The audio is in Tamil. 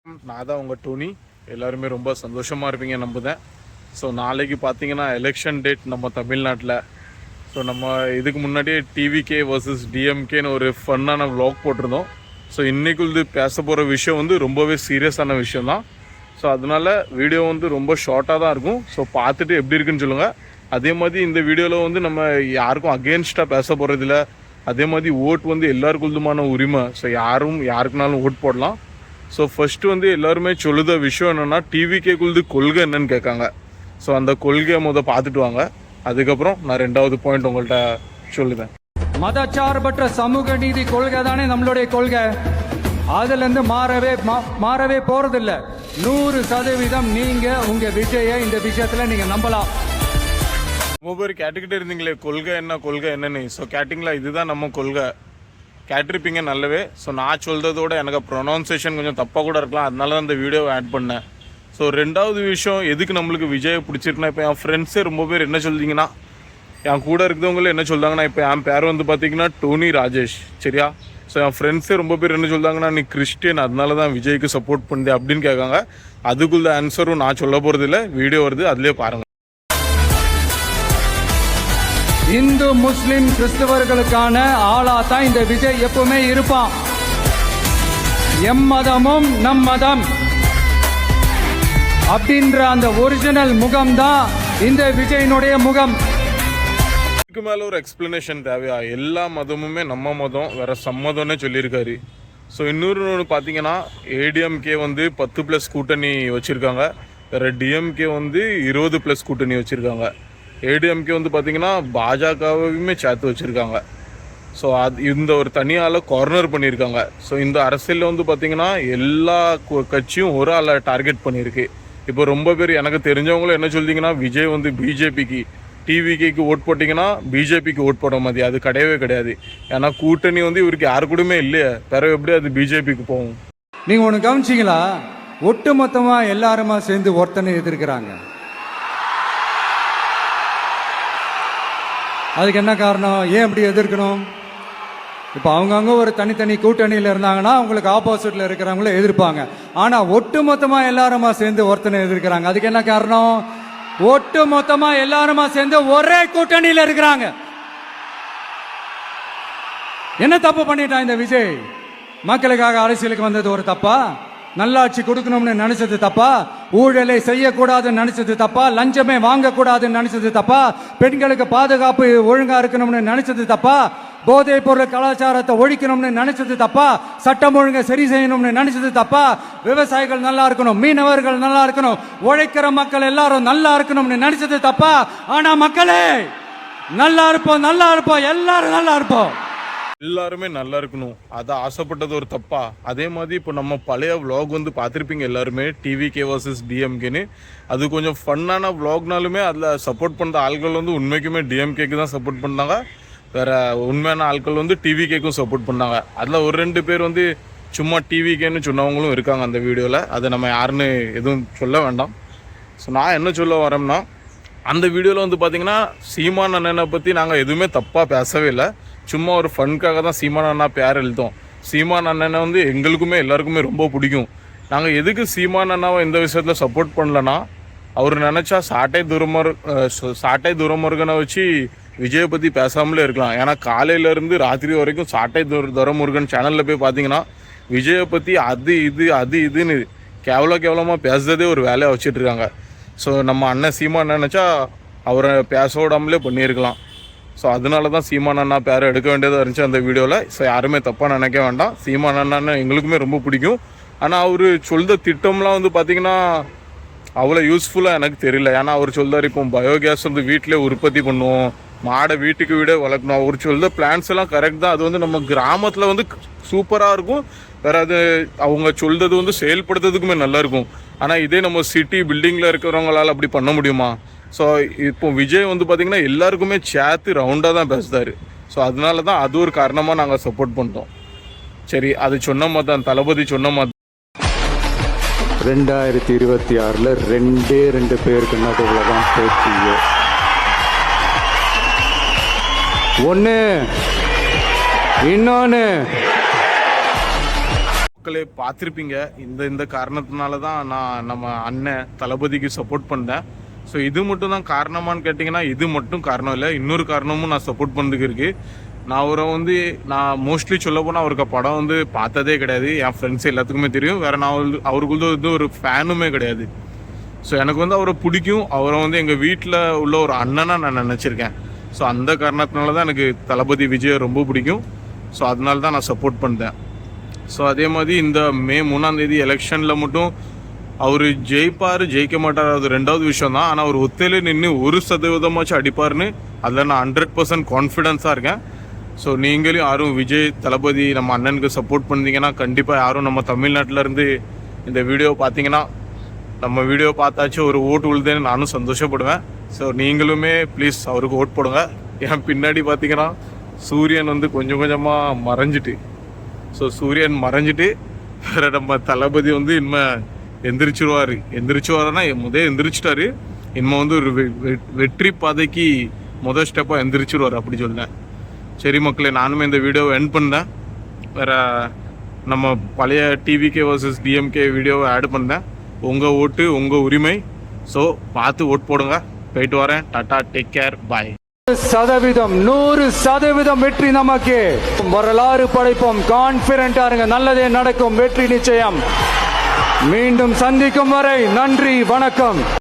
நான் தான் உங்கள் டோனி. எல்லாருமே ரொம்ப சந்தோஷமாக இருப்பீங்க நம்புதேன். ஸோ நாளைக்கு பார்த்தீங்கன்னா எலெக்ஷன் டேட் நம்ம தமிழ்நாட்டில். ஸோ நம்ம இதுக்கு முன்னாடியே டிவிகே வர்சஸ் டிஎம்கேன்னு ஒரு ஃபன்னான வ்ளாக் போட்டிருந்தோம். ஸோ இன்றைக்குள்ளது பேச போகிற விஷயம் வந்து ரொம்பவே சீரியஸான விஷயம் தான். ஸோ அதனால் வீடியோ வந்து ரொம்ப ஷார்ட்டாக தான் இருக்கும். ஸோ பார்த்துட்டு எப்படி இருக்குன்னு சொல்லுங்கள். அதே மாதிரி இந்த வீடியோவில் வந்து நம்ம யாருக்கும் அகேன்ஸ்டாக பேச போகிறதில்ல. அதே மாதிரி ஓட் வந்து எல்லாருக்குள்ளுமான உரிமை. ஸோ யாருக்குனாலும் ஓட் போடலாம். ஸோ ஃபஸ்ட்டு வந்து எல்லாருமே சொல்லுத விஷயம் என்னென்னா டிவிகேக்குள்ளது கொள்கை என்னன்னு கேட்காங்க. ஸோ அந்த கொள்கையை பார்த்துட்டு வாங்க. அதுக்கப்புறம் நான் ரெண்டாவது பாயிண்ட் உங்கள்கிட்ட சொல்லுவேன். மதச்சார்பற்ற சமூக நீதி கொள்கை தானே நம்மளுடைய கொள்கை. அதுல இருந்து மாறவே போறதில்ல. 100% நீங்க உங்க விஜயை இந்த விஷயத்துல நீங்க நம்பலாம். ரொம்ப பேர் கேட்டுக்கிட்டே இருந்தீங்களே கொள்கை என்னன்னு. ஸோ கேட்டிங்களா, இதுதான் நம்ம கொள்கை. கேட்டிருப்பீங்க நல்லவே. ஸோ நான் சொல்கிறதோட எனக்கு ப்ரொனவுன்சேஷன் கொஞ்சம் தப்பாக கூட இருக்கலாம், அதனால தான் இந்த வீடியோவை ஆட் பண்ணேன். ஸோ ரெண்டாவது விஷயம், எதுக்கு நம்மளுக்கு விஜயை பிடிச்சிருக்குன்னா, இப்போ என் ஃப்ரெண்ட்ஸே ரொம்ப பேர் என்ன சொல்லிங்கன்னா, என் கூட இருக்கிறவங்களே என்ன சொல்கிறாங்கன்னா, இப்போ என் பேர் வந்து பார்த்தீங்கன்னா டோனி ராஜேஷ், சரியா? ஸோ என் ஃப்ரெண்ட்ஸே ரொம்ப பேர் என்ன சொல்கிறாங்கன்னா, நீ கிறிஸ்டியன் அதனால தான் விஜய்க்கு சப்போர்ட் பண்ணுது அப்படின்னு கேட்காங்க. அதுக்குள்ள ஆன்சரும் நான் சொல்ல போகிறதில்ல, வீடியோ வருது, அதிலே பாருங்கள். இந்து முஸ்லிம் கிறிஸ்தவர்களுக்கான ஆளா தான் இந்த விஜய் எப்பவுமே இருப்பான். எம் மதமும் நம் மதம் அப்படின்ற அந்த ஒரிஜினல் முகம் தான் இந்த விஜயினுடைய முகம். இதுக்கு மேலே ஒரு எக்ஸ்பிளனேஷன் தேவையா? எல்லா மதமுமே நம்ம மதம், வேற சம்மதம்னு சொல்லியிருக்காரு. ஸோ இன்னொரு பார்த்தீங்கன்னா, ஏடிஎம்கே வந்து 10+ கூட்டணி வச்சுருக்காங்க, வேற டிஎம்கே வந்து 20+ கூட்டணி வச்சுருக்காங்க. ஏடிஎம்கே வந்து பார்த்தீங்கன்னா பாஜகவையுமே சேர்த்து வச்சுருக்காங்க. ஸோ இந்த ஒரு தனியால் கார்னர் பண்ணியிருக்காங்க. ஸோ இந்த அரசியலில் வந்து பார்த்தீங்கன்னா எல்லா கட்சியும் ஒரு ஆளை டார்கெட் பண்ணியிருக்கு. இப்போ ரொம்ப பேர் எனக்கு தெரிஞ்சவங்களும் என்ன சொல்லிங்கன்னா, விஜய் வந்து பிஜேபிக்கு, டிவிகேக்கு ஓட் போட்டிங்கன்னா பிஜேபிக்கு ஓட் போட மாதிரி. அது கிடையவே கிடையாது. ஏன்னா கூட்டணி வந்து இவருக்கு யாரு கூடமே இல்லையே, பிறகு எப்படி அது பிஜேபிக்கு போகும்? நீங்கள் ஒன்று கவனிச்சிங்களா? ஒட்டு மொத்தமாக எல்லாருமா சேர்ந்து ஒருத்தனை எதிர்க்கிறாங்க. அதுக்கு என்ன காரணம்? ஏன் இப்படி எதிர்க்கணும்? இப்போ அவங்கவுங்க ஒரு தனித்தனி கூட்டணியில் இருந்தாங்கன்னா அவங்களுக்கு ஆப்போசிட்ல இருக்கிறவங்கள எதிர்ப்பாங்க. ஆனால் ஒட்டு மொத்தமாக எல்லாருமா சேர்ந்து ஒருத்தனை எதிர்க்கிறாங்க. அதுக்கு என்ன காரணம்? ஒட்டு மொத்தமாக எல்லாருமா சேர்ந்து ஒரே கூட்டணியில் இருக்கிறாங்க. என்ன தப்பு பண்ணிட்டான் இந்த விஜய்? மக்களுக்காக அரசியலுக்கு வந்தது ஒரு தப்பா? நல்லாட்சி கொடுக்கணும்னு நினைச்சது தப்பா? ஊழலை செய்யக்கூடாதுன்னு நினைச்சது தப்பா? லஞ்சமே வாங்கக்கூடாதுன்னு நினைச்சது தப்பா? பெண்களுக்கு பாதுகாப்பு ஒழுங்கா இருக்கணும்னு நினைச்சது தப்பா? போதைப் பொருள் கலாச்சாரத்தை ஒழிக்கணும்னு நினைச்சது தப்பா? சட்டம் ஒழுங்கை சரி செய்யணும்னு நினைச்சது தப்பா? விவசாயிகள் நல்லா இருக்கணும், மீனவர்கள் நல்லா இருக்கணும், உழைக்கிற மக்கள் எல்லாரும் நல்லா இருக்கணும்னு நினைச்சது தப்பா? ஆனா மக்களே நல்லா இருப்போம், எல்லாரும் நல்லா இருப்போம், எல்லாருமே நல்லா இருக்கணும், அதை ஆசைப்பட்டது ஒரு தப்பா? அதே மாதிரி இப்போ நம்ம பழைய விளாக் வந்து பார்த்துருப்பீங்க எல்லாருமே, டிவிகே வர்சஸ் டிஎம்கேன்னு. அது கொஞ்சம் ஃபன்னான விளாக்னாலுமே அதில் சப்போர்ட் பண்ணுற ஆட்கள் வந்து உண்மைக்குமே டிஎம்கேக்கு தான் சப்போர்ட் பண்ணாங்க. வேற உண்மையான ஆட்கள் வந்து டிவிகேக்கும் சப்போர்ட் பண்ணாங்க. அதில் ஒரு 2 பேர் வந்து சும்மா டிவிகேன்னு சொன்னவங்களும் இருக்காங்க அந்த வீடியோவில். அதை நம்ம யாருன்னு எதுவும் சொல்ல வேண்டாம். ஸோ நான் என்ன சொல்ல வரேன்னா, அந்த வீடியோவில் வந்து பார்த்தீங்கன்னா சீமான் அண்ணனை பற்றி நாங்கள் எதுவுமே தப்பாக பேசவே இல்லை. சும்மா ஒரு ஃபன்காக தான் சீமான் அண்ணா பேர் எழுதோம். சீமான் அண்ணனை வந்து எங்களுக்குமே எல்லாருக்குமே ரொம்ப பிடிக்கும். நாங்கள் எதுக்கு சீமான் அண்ணாவை இந்த விஷயத்தில் சப்போர்ட் பண்ணலன்னா, அவர் நினச்சா சாட்டை துரைமுருகனை வச்சு விஜயை பற்றி பேசாமலே இருக்கலாம். ஏன்னா காலையிலேருந்து ராத்திரி வரைக்கும் சாட்டை துரைமுருகன் சேனலில் போய் பார்த்தீங்கன்னா விஜயை பற்றி அது இதுன்னு கேவலமாக பேசுறதே ஒரு வேலையை வச்சிட்ருக்காங்க. ஸோ நம்ம அண்ணன் சீமான் நினச்சா அவரை பேச விடாமலே பண்ணியிருக்கலாம். ஸோ அதனால தான் சீமான் அண்ணா பேரை எடுக்க வேண்டியதாக இருந்துச்சு அந்த வீடியோவில். ஸோ யாருமே தப்பாக நினைக்க வேண்டாம். சீமான் அண்ணா எங்களுக்குமே ரொம்ப பிடிக்கும். ஆனால் அவர் சொல்கிற திட்டம்லாம் வந்து பார்த்திங்கன்னா அவ்வளோ யூஸ்ஃபுல்லாக எனக்கு தெரியல. ஏன்னா அவர் சொல்கிறார், இப்போ பயோகேஸ் வந்து வீட்டிலே உற்பத்தி பண்ணுவோம், மாடை வீட்டுக்கு வீடே வளர்க்கணும். அவர் சொல்கிற பிளான்ஸ் எல்லாம் கரெக்ட் தான். அது வந்து நம்ம கிராமத்தில் வந்து சூப்பராக இருக்கும். வேறு அது அவங்க சொல்கிறது வந்து செயல்படுத்துறதுக்குமே நல்லாயிருக்கும். ஆனால் இதே நம்ம சிட்டி பில்டிங்கில் இருக்கிறவங்களால் அப்படி பண்ண முடியுமா? ஸோ இப்போ விஜய் வந்து பார்த்திங்கன்னா எல்லாருக்குமே சேர்த்து ரவுண்டாக தான் பேசுகிறாரு. ஸோ அதனால தான் அது ஒரு காரணமாக நாங்கள் சப்போர்ட் பண்ணிட்டோம். சரி, அது சொன்ன மாதிரி தான், தளபதி சொன்ன மாதிரி 2026 2 பேருக்கு நடுவில் தான் போட்டியே. ஒன்று இன்னொன்று மக்களே பார்த்துருப்பீங்க. இந்த காரணத்தினால தான் நான் நம்ம அண்ணன் தளபதிக்கு சப்போர்ட் பண்ணேன். ஸோ இது மட்டும் தான் காரணமானு கேட்டிங்கன்னா இது மட்டும் காரணம் இல்லை, இன்னொரு காரணமும் நான் சப்போர்ட் பண்ணதுக்கு இருக்குது. நான் அவரை நான் மோஸ்ட்லி சொல்ல போனால் அவருக்கு படம் பார்த்ததே கிடையாது. என் ஃப்ரெண்ட்ஸ் எல்லாத்துக்குமே தெரியும். வேறு நான் அவருக்கு ஒரு ஃபேனுமே கிடையாது. ஸோ எனக்கு அவரை பிடிக்கும். அவரை எங்கள் வீட்டில் உள்ள ஒரு அண்ணனாக நான் நினச்சிருக்கேன். ஸோ அந்த காரணத்தினால தான் எனக்கு தளபதி விஜய் ரொம்ப பிடிக்கும். ஸோ அதனால தான் நான் சப்போர்ட் பண்ணேன். ஸோ அதே மாதிரி இந்த மே 3 எலெக்ஷனில் மட்டும் அவர் ஜெயிப்பார் ஜெயிக்க மாட்டார், அது ரெண்டாவது விஷயம் தான். ஆனால் அவர் ஒத்தையில நின்று 1% அடிப்பார்னு அதில் நான் 100% கான்ஃபிடென்ஸாக இருக்கேன். ஸோ நீங்களும் யாரும் விஜய் தளபதி நம்ம அண்ணனுக்கு சப்போர்ட் பண்ணீங்கன்னா கண்டிப்பாக யாரும் நம்ம தமிழ்நாட்டிலேருந்து இந்த வீடியோ பார்த்தீங்கன்னா நம்ம வீடியோ பார்த்தாச்சும் ஒரு ஓட்டு விழுதுன்னு நானும் சந்தோஷப்படுவேன். ஸோ நீங்களுமே ப்ளீஸ் அவருக்கு ஓட் போடுங்க. என் பின்னாடி பார்த்தீங்கன்னா சூரியன் கொஞ்சம் கொஞ்சமாக மறைஞ்சிட்டு, ஸோ சூரியன் மறைஞ்சிட்டு வேறு நம்ம தளபதி இனிமேல் எந்திரிச்சுவாருன்னா எந்திரிச்சிட்டாரு. இனிமேல் ஒரு வெற்றி பாதைக்கு முதல் ஸ்டெப்பாக எந்திரிச்சிருவார் அப்படி சொல்லேன். சரி மக்களே, நானுமே இந்த வீடியோவை எண்ட் பண்ணேன். வேறு நம்ம பழைய டிவிகே vs டிஎம்கே வீடியோவை ஆட் பண்ணேன். உங்கள் ஓட்டு உங்கள் உரிமை. ஸோ பார்த்து ஓட் போடுங்க. போயிட்டு வரேன். டாட்டா, டேக் கேர், பாய். 100% வெற்றி நமக்கு. வரலாறு படைப்போம். கான்பிடண்டா இருங்க, நல்லதே நடக்கும், வெற்றி நிச்சயம். மீண்டும் சந்திக்கும் வரை நன்றி, வணக்கம்.